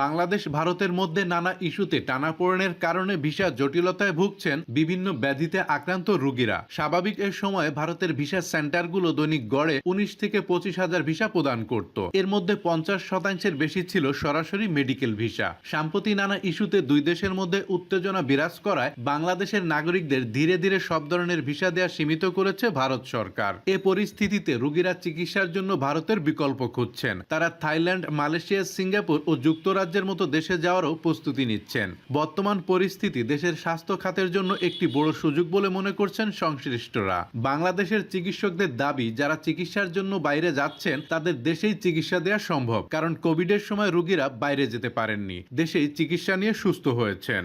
বাংলাদেশ ভারতের মধ্যে নানা ইস্যুতে টানাপোড়েনের কারণে ভিসা জটিলতায় ভুগছেন বিভিন্ন ব্যাধিতে আক্রান্ত রোগীরা। স্বাভাবিক এর সময় ভারতের ভিসা সেন্টারগুলো দৈনিক গড়ে ১৯ থেকে ২৫ হাজার ভিসা প্রদান করত। এর মধ্যে ৫০% বেশি ছিল সরাসরি মেডিকেল ভিসা। সাম্প্রতি নানা ইস্যুতে দুই দেশের মধ্যে উত্তেজনা বিরাজ করায় বাংলাদেশের নাগরিকদের ধীরে ধীরে সব ধরনের ভিসা দেওয়া সীমিত করেছে ভারত সরকার। এ পরিস্থিতিতে রোগীরা চিকিৎসার জন্য ভারতের বিকল্প খুঁজছেন। তারা থাইল্যান্ড, মালয়েশিয়া, সিঙ্গাপুর ও যুক্তরাজ্যের মতো দেশে যাওয়ারও প্রস্তুতি নিচ্ছেন। বর্তমান পরিস্থিতি দেশের স্বাস্থ্য খাতের জন্য একটি বড় সুযোগ বলে মনে করছেন সংশ্লিষ্টরা। বাংলাদেশের চিকিৎসকদের দাবি, যারা চিকিৎসার জন্য বাইরে যাচ্ছেন তাদের দেশেই চিকিৎসা দেওয়া সম্ভব, কারণ কোভিডের সময় রোগীরা বাইরে যেতে পারেননি, দেশেই চিকিৎসা নিয়ে সুস্থ হয়েছেন।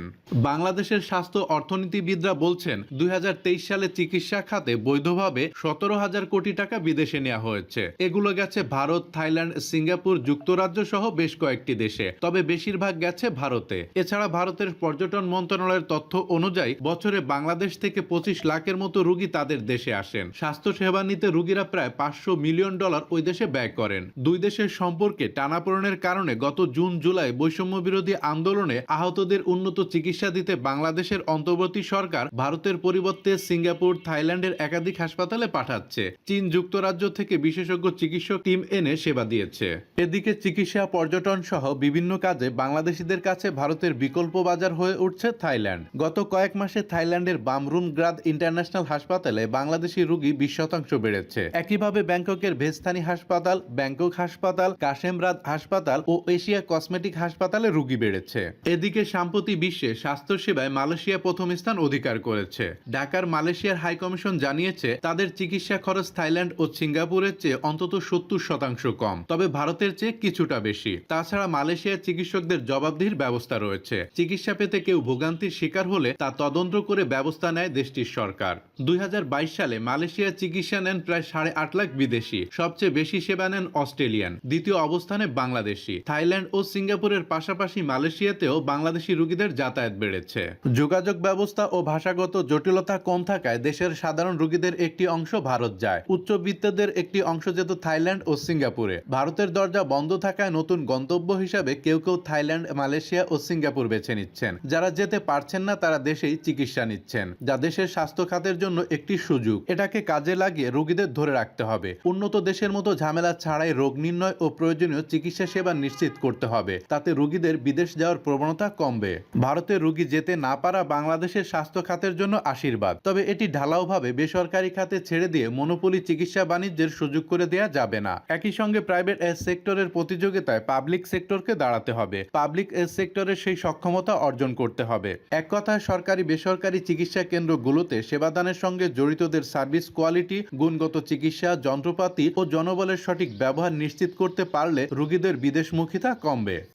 বাংলাদেশের স্বাস্থ্য অর্থনীতিবিদরা বলছেন ২০২৩ সালে চিকিৎসা খাতে বৈধভাবে ১৭,০০০ কোটি টাকা বিদেশে নেওয়া হয়েছে। এগুলো গেছে ভারত, থাইল্যান্ড, সিঙ্গাপুর, যুক্তরাজ্য সহ বেশ কয়েকটি দেশে, তবে বেশিরভাগ গেছে ভারতে। এছাড়া ভারতের পর্যটন মন্ত্রণালয়ের তথ্য অনুযায়ী বছরে বাংলাদেশ থেকে ২৫ লাখের মতো রোগী তাদের দেশে আসেন। স্বাস্থ্য সেবা নিতে রোগীরা প্রায় $৫০০ মিলিয়ন ওই দেশে ব্যয় করেন। দুই দেশের সম্পর্কে টানাপোড়েনের কারণে গত জুন জুলাই বৈষম্য বিরোধী আন্দোলনে আহতদের উন্নত চিকিৎসা দিতে বাংলাদেশের অন্তর্বর্তী সরকার ভারতের পরিবর্তে সিঙ্গাপুর, থাইল্যান্ডের একাধিক হাসপাতালে পাঠাচ্ছে। চীন, যুক্তরাজ্য থেকে বিশেষজ্ঞ চিকিৎসক টিম এনে সেবা দিয়েছে। এদিকে চিকিৎসা, পর্যটন সহ বিভিন্ন কাজে বাংলাদেশিদের কাছে ভারতের বিকল্প বাজার হয়ে উঠছে থাইল্যান্ড। গত কয়েক মাসে থাইল্যান্ডের বামরুনগ্রাদ ইন্টারন্যাশনাল হাসপাতালে বাংলাদেশি রোগী ২০% বেড়েছে। একইভাবে ব্যাংককের ভেস্তানি হাসপাতাল, ব্যাংকক হাসপাতাল, কাশেমরাদ হাসপাতাল ও এশিয়া কসমেটিক হাসপাতালে রোগী বেড়েছে। এদিকে সাম্প্রতি বিশ্বে স্বাস্থ্য সেবায় মালয়েশিয়া প্রথম স্থান অধিকার করেছে। ঢাকার মালয়েশিয়ার হাইকমিশন জানিয়েছে তাদের চিকিৎসা খরচ থাইল্যান্ড ও সিঙ্গাপুরের চেয়ে অন্তত ৭০% কম, তবে ভারতের চেয়ে কিছুটা বেশি। তাছাড়া মালয়েশিয়ার চিকিৎসকদের জবাবদিহির ব্যবস্থা রয়েছে। চিকিৎসা পেতে কেউ ভোগান্তির শিকার হলে তা তদন্ত করে ব্যবস্থা নেয় দেশটির সরকার। ২০২২ সালে মালয়েশিয়ার চিকিৎসা নেন প্রায় ৮.৫ লাখ বিদেশি। সবচেয়ে বেশি সেবা নেন অস্ট্রেলিয়ান, দ্বিতীয় অবস্থানে বাংলাদেশি। থাইল্যান্ড ও সিঙ্গাপুরের পাশাপাশি মালয়েশিয়াতেও বাংলাদেশি রোগীদের যাতায়াত বেড়েছে। যোগাযোগ ব্যবস্থা ও ভাষাগত জটিলতা কম থাকায় দেশের সাধারণ রোগীদের একটি অংশ ভারত যায়, উচ্চবিত্তদের একটি অংশ যেত থাইল্যান্ড ও সিঙ্গাপুরে। ভারতের দরজা বন্ধ থাকায় নতুন গন্তব্য হিসাবে কেউ কেউ থাইল্যান্ড, মালয়েশিয়া ও সিঙ্গাপুর বেছে নিচ্ছেন। যারা যেতে পারছেন না তারা দেশেই চিকিৎসা নিচ্ছেন, যা দেশের স্বাস্থ্য খাতের জন্য একটি সুযোগ। এটাকে কাজে লাগিয়ে রোগীদের ধরে রাখতে হবে। উন্নত দেশের মতো ঝামেলা ছাড়াই রোগ নির্ণয় ও প্রয়োজনীয় চিকিৎসা সেবা নিশ্চিত করতে হবে, তাতে রোগীদের বিদেশ যাওয়ার প্রবণতা কমবে। ভারতে রোগী যেতে না পারা বাংলাদেশের স্বাস্থ্য খাতের জন্য আশীর্বাদ, তবে এটি ঢালাওভাবে বেসরকারি খাতে ছেড়ে দিয়ে মনোপলি চিকিৎসা বাণিজ্যের সুযোগ করে দেওয়া যাবে না। একই সঙ্গে প্রাইভেট সেক্টরের প্রতিযোগিতায় পাবলিক সেক্টরকে দাঁড়াতে হবে, পাবলিক সেক্টরের সেই সক্ষমতা অর্জন করতে হবে। এক কথায় সরকারি বেসরকারি চিকিৎসা কেন্দ্রগুলোতে সেবাদানের সঙ্গে জড়িতদের সার্ভিস কোয়ালিটি, গুণগত চিকিৎসা, যন্ত্রপাতি ও জনবলের সঠিক ব্যবহার নিশ্চিত করতে পারলে রোগীদের বিদেশমুখিতা কমবে।